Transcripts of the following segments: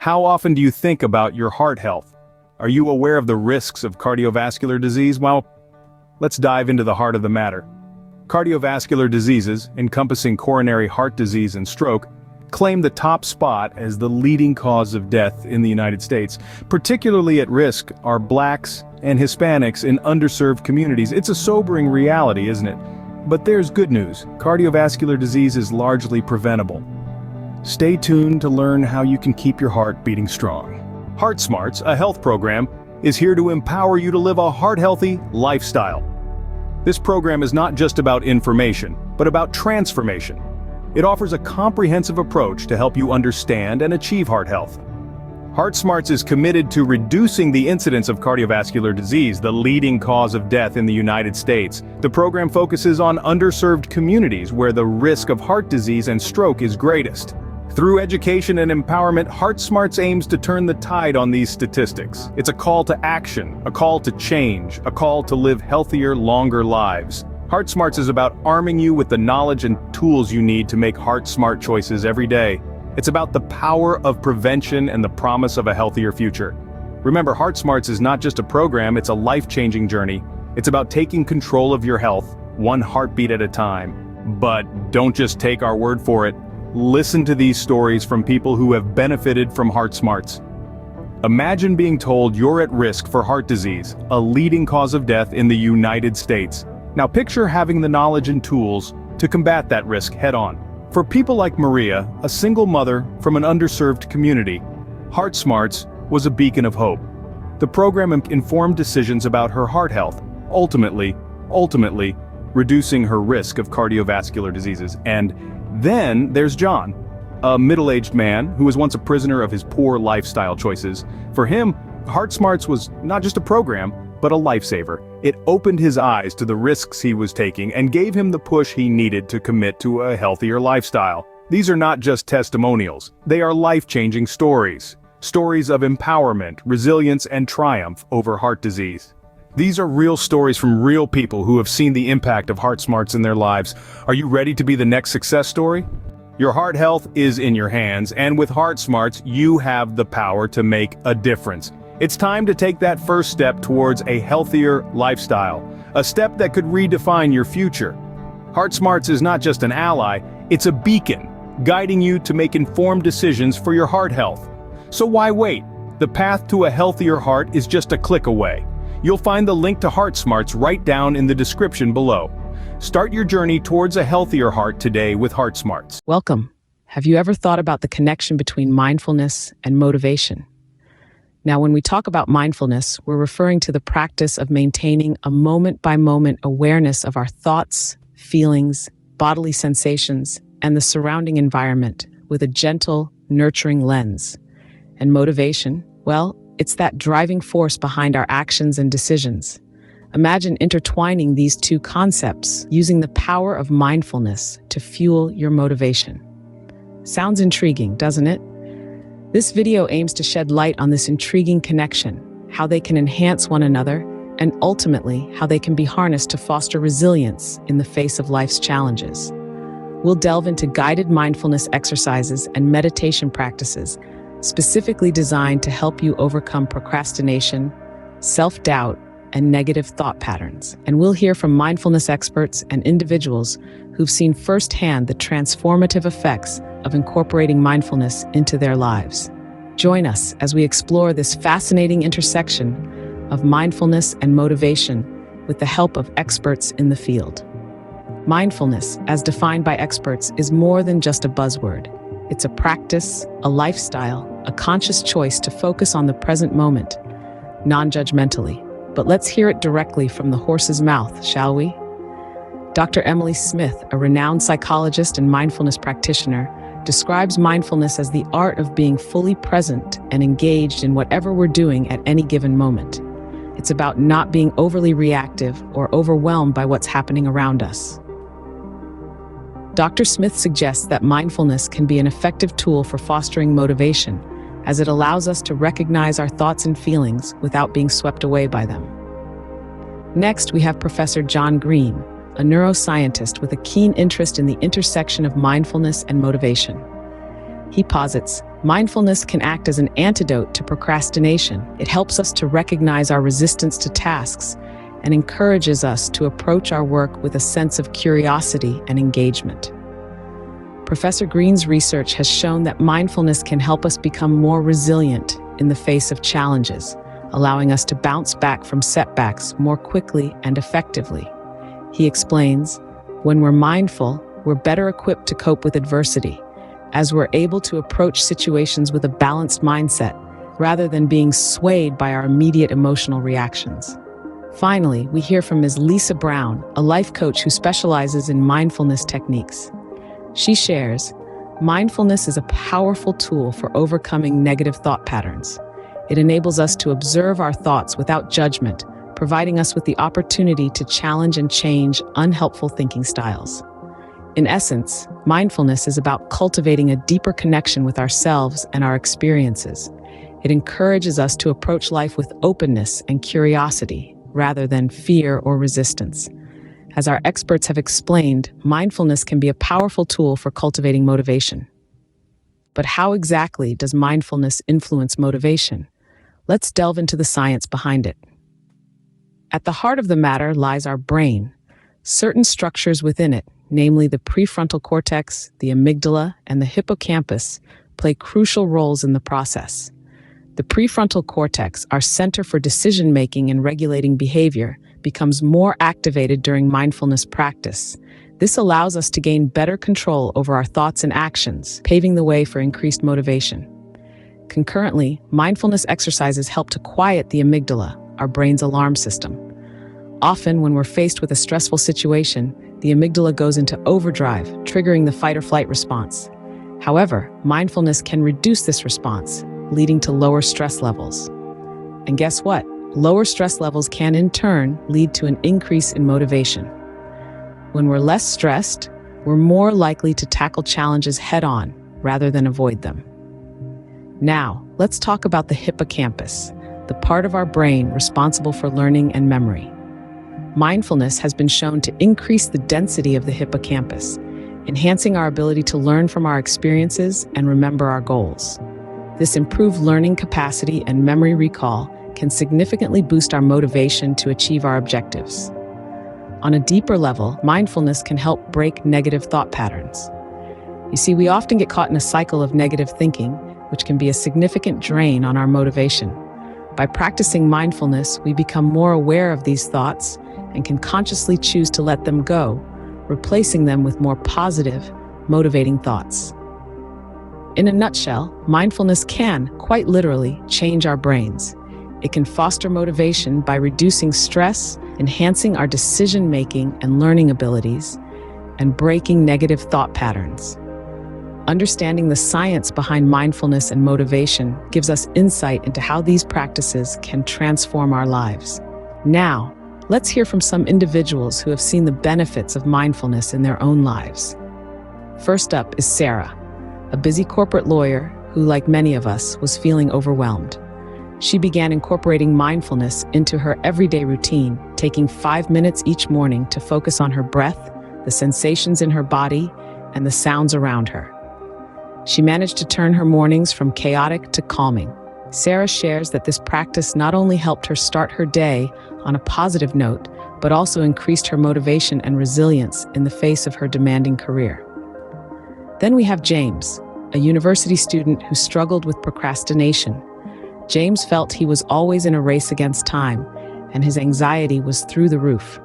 How often do you think about your heart health? Are you aware of the risks of cardiovascular disease? Well, let's dive into the heart of the matter. Cardiovascular diseases, encompassing coronary heart disease and stroke, claim the top spot as the leading cause of death in the United States. Particularly at risk are Blacks and Hispanics in underserved communities. It's a sobering reality, isn't it? But there's good news. Cardiovascular disease is largely preventable. Stay tuned to learn how you can keep your heart beating strong. Heart Smarts, a health program, is here to empower you to live a heart-healthy lifestyle. This program is not just about information, but about transformation. It offers a comprehensive approach to help you understand and achieve heart health. Heart Smarts is committed to reducing the incidence of cardiovascular disease, the leading cause of death in the United States. The program focuses on underserved communities where the risk of heart disease and stroke is greatest. Through education and empowerment, Heart Smarts aims to turn the tide on these statistics. It's a call to action, a call to change, a call to live healthier, longer lives. Heart Smarts is about arming you with the knowledge and tools you need to make heart-smart choices every day. It's about the power of prevention and the promise of a healthier future. Remember, Heart Smarts is not just a program, it's a life-changing journey. It's about taking control of your health, one heartbeat at a time. But don't just take our word for it. Listen to these stories from people who have benefited from Heart Smarts. Imagine being told you're at risk for heart disease, a leading cause of death in the United States. Now picture having the knowledge and tools to combat that risk head-on. For people like Maria, a single mother from an underserved community, Heart Smarts was a beacon of hope. The program informed decisions about her heart health, ultimately reducing her risk of cardiovascular diseases. And then there's John, a middle-aged man who was once a prisoner of his poor lifestyle choices. For him, Heart Smarts was not just a program, but a lifesaver. It opened his eyes to the risks he was taking and gave him the push he needed to commit to a healthier lifestyle. These are not just testimonials, they are life-changing stories. Stories of empowerment, resilience, and triumph over heart disease. These are real stories from real people who have seen the impact of Heart Smarts in their lives. Are you ready to be the next success story? Your heart health is in your hands, and with Heart Smarts, you have the power to make a difference. It's time to take that first step towards a healthier lifestyle, a step that could redefine your future. Heart Smarts is not just an ally, it's a beacon, guiding you to make informed decisions for your heart health. So why wait? The path to a healthier heart is just a click away. You'll find the link to Heart Smarts right down in the description below. Start your journey towards a healthier heart today with Heart Smarts. Welcome. Have you ever thought about the connection between mindfulness and motivation? Now, when we talk about mindfulness, we're referring to the practice of maintaining a moment-by-moment awareness of our thoughts, feelings, bodily sensations, and the surrounding environment with a gentle, nurturing lens. And motivation, well, it's that driving force behind our actions and decisions. Imagine intertwining these two concepts, using the power of mindfulness to fuel your motivation. Sounds intriguing, doesn't it? This video aims to shed light on this intriguing connection, how they can enhance one another, and ultimately how they can be harnessed to foster resilience in the face of life's challenges. We'll delve into guided mindfulness exercises and meditation practices specifically designed to help you overcome procrastination, self-doubt, and negative thought patterns. And we'll hear from mindfulness experts and individuals who've seen firsthand the transformative effects of incorporating mindfulness into their lives. Join us as we explore this fascinating intersection of mindfulness and motivation with the help of experts in the field. Mindfulness, as defined by experts, is more than just a buzzword. It's a practice, a lifestyle, a conscious choice to focus on the present moment, non-judgmentally. But let's hear it directly from the horse's mouth, shall we? Dr. Emily Smith, a renowned psychologist and mindfulness practitioner, describes mindfulness as the art of being fully present and engaged in whatever we're doing at any given moment. It's about not being overly reactive or overwhelmed by what's happening around us. Dr. Smith suggests that mindfulness can be an effective tool for fostering motivation, as it allows us to recognize our thoughts and feelings without being swept away by them. Next, we have Professor John Green, a neuroscientist with a keen interest in the intersection of mindfulness and motivation. He posits, mindfulness can act as an antidote to procrastination. It helps us to recognize our resistance to tasks and encourages us to approach our work with a sense of curiosity and engagement. Professor Green's research has shown that mindfulness can help us become more resilient in the face of challenges, allowing us to bounce back from setbacks more quickly and effectively. He explains, when we're mindful, we're better equipped to cope with adversity, as we're able to approach situations with a balanced mindset, rather than being swayed by our immediate emotional reactions. Finally, we hear from Ms. Lisa Brown, a life coach who specializes in mindfulness techniques. She shares, mindfulness is a powerful tool for overcoming negative thought patterns. It enables us to observe our thoughts without judgment, providing us with the opportunity to challenge and change unhelpful thinking styles. In essence, mindfulness is about cultivating a deeper connection with ourselves and our experiences. It encourages us to approach life with openness and curiosity, rather than fear or resistance. As our experts have explained, mindfulness can be a powerful tool for cultivating motivation. But how exactly does mindfulness influence motivation? Let's delve into the science behind it. At the heart of the matter lies our brain. Certain structures within it, namely the prefrontal cortex, the amygdala, and the hippocampus, play crucial roles in the process. The prefrontal cortex, our center for decision-making and regulating behavior, becomes more activated during mindfulness practice. This allows us to gain better control over our thoughts and actions, paving the way for increased motivation. Concurrently, mindfulness exercises help to quiet the amygdala, our brain's alarm system. Often, when we're faced with a stressful situation, the amygdala goes into overdrive, triggering the fight-or-flight response. However, mindfulness can reduce this response, leading to lower stress levels. And guess what? Lower stress levels can in turn lead to an increase in motivation. When we're less stressed, we're more likely to tackle challenges head-on rather than avoid them. Now, let's talk about the hippocampus, the part of our brain responsible for learning and memory. Mindfulness has been shown to increase the density of the hippocampus, enhancing our ability to learn from our experiences and remember our goals. This improved learning capacity and memory recall can significantly boost our motivation to achieve our objectives. On a deeper level, mindfulness can help break negative thought patterns. You see, we often get caught in a cycle of negative thinking, which can be a significant drain on our motivation. By practicing mindfulness, we become more aware of these thoughts and can consciously choose to let them go, replacing them with more positive, motivating thoughts. In a nutshell, mindfulness can, quite literally, change our brains. It can foster motivation by reducing stress, enhancing our decision-making and learning abilities, and breaking negative thought patterns. Understanding the science behind mindfulness and motivation gives us insight into how these practices can transform our lives. Now, let's hear from some individuals who have seen the benefits of mindfulness in their own lives. First up is Sarah, a busy corporate lawyer who, like many of us, was feeling overwhelmed. She began incorporating mindfulness into her everyday routine, taking 5 minutes each morning to focus on her breath, the sensations in her body, and the sounds around her. She managed to turn her mornings from chaotic to calming. Sarah shares that this practice not only helped her start her day on a positive note, but also increased her motivation and resilience in the face of her demanding career. Then we have James, a university student who struggled with procrastination. James felt he was always in a race against time, and his anxiety was through the roof.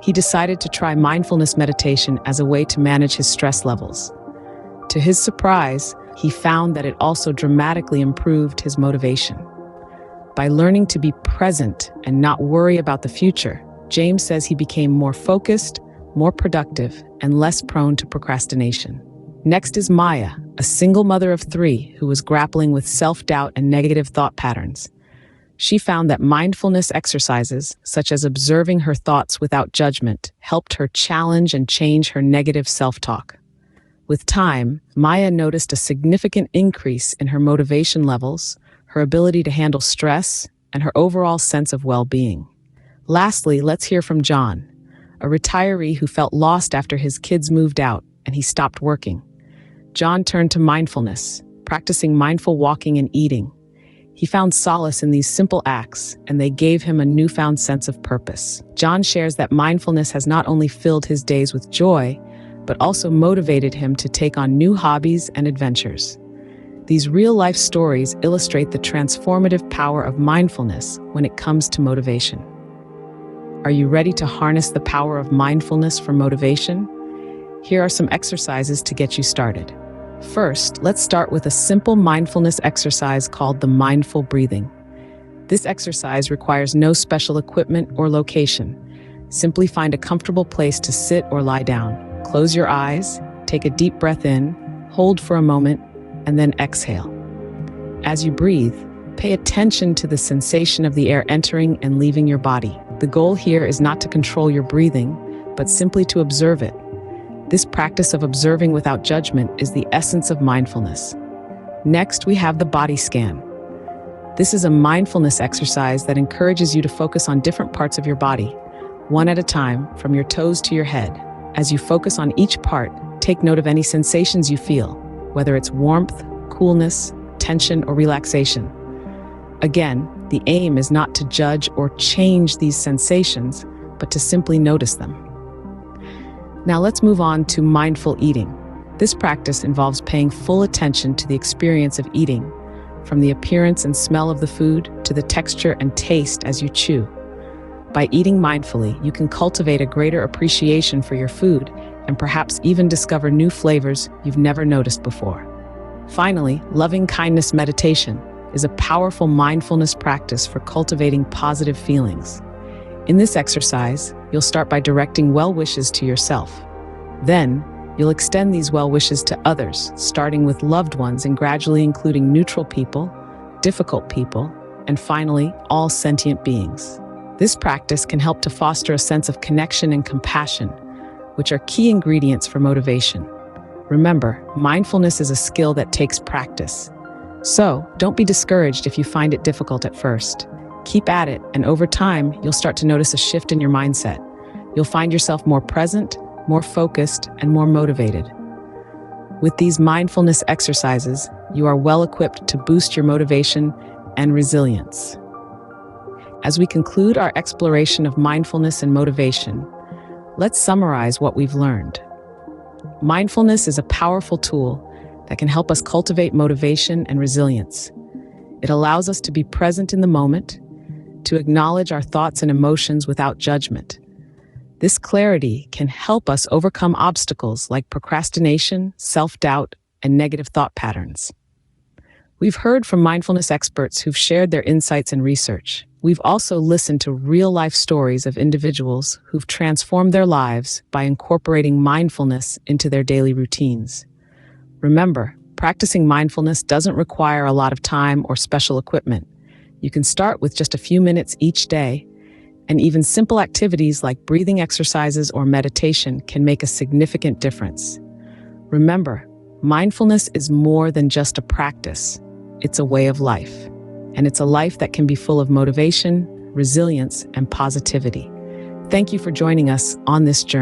He decided to try mindfulness meditation as a way to manage his stress levels. To his surprise, he found that it also dramatically improved his motivation. By learning to be present and not worry about the future, James says he became more focused, more productive, and less prone to procrastination. Next is Maya, a single mother of 3 who was grappling with self-doubt and negative thought patterns. She found that mindfulness exercises, such as observing her thoughts without judgment, helped her challenge and change her negative self-talk. With time, Maya noticed a significant increase in her motivation levels, her ability to handle stress, and her overall sense of well-being. Lastly, let's hear from John, a retiree who felt lost after his kids moved out and he stopped working. John turned to mindfulness, practicing mindful walking and eating. He found solace in these simple acts, and they gave him a newfound sense of purpose. John shares that mindfulness has not only filled his days with joy, but also motivated him to take on new hobbies and adventures. These real-life stories illustrate the transformative power of mindfulness when it comes to motivation. Are you ready to harness the power of mindfulness for motivation? Here are some exercises to get you started. First, let's start with a simple mindfulness exercise called the mindful breathing. This exercise requires no special equipment or location. Simply find a comfortable place to sit or lie down. Close your eyes, take a deep breath in, hold for a moment, and then exhale. As you breathe, pay attention to the sensation of the air entering and leaving your body. The goal here is not to control your breathing, but simply to observe it. This practice of observing without judgment is the essence of mindfulness. Next, we have the body scan. This is a mindfulness exercise that encourages you to focus on different parts of your body, one at a time, from your toes to your head. As you focus on each part, take note of any sensations you feel, whether it's warmth, coolness, tension, or relaxation. Again, the aim is not to judge or change these sensations, but to simply notice them. Now let's move on to mindful eating. This practice involves paying full attention to the experience of eating, from the appearance and smell of the food to the texture and taste as you chew. By eating mindfully, you can cultivate a greater appreciation for your food and perhaps even discover new flavors you've never noticed before. Finally, loving kindness meditation is a powerful mindfulness practice for cultivating positive feelings. In this exercise, you'll start by directing well wishes to yourself. Then, you'll extend these well wishes to others, starting with loved ones and gradually including neutral people, difficult people, and finally, all sentient beings. This practice can help to foster a sense of connection and compassion, which are key ingredients for motivation. Remember, mindfulness is a skill that takes practice. So, don't be discouraged if you find it difficult at first. Keep at it, and over time, you'll start to notice a shift in your mindset. You'll find yourself more present, more focused, and more motivated. With these mindfulness exercises, you are well equipped to boost your motivation and resilience. As we conclude our exploration of mindfulness and motivation, let's summarize what we've learned. Mindfulness is a powerful tool that can help us cultivate motivation and resilience. It allows us to be present in the moment, to acknowledge our thoughts and emotions without judgment. This clarity can help us overcome obstacles like procrastination, self-doubt, and negative thought patterns. We've heard from mindfulness experts who've shared their insights and research. We've also listened to real-life stories of individuals who've transformed their lives by incorporating mindfulness into their daily routines. Remember, practicing mindfulness doesn't require a lot of time or special equipment. You can start with just a few minutes each day, and even simple activities like breathing exercises or meditation can make a significant difference. Remember, mindfulness is more than just a practice. It's a way of life, and it's a life that can be full of motivation, resilience, and positivity. Thank you for joining us on this journey.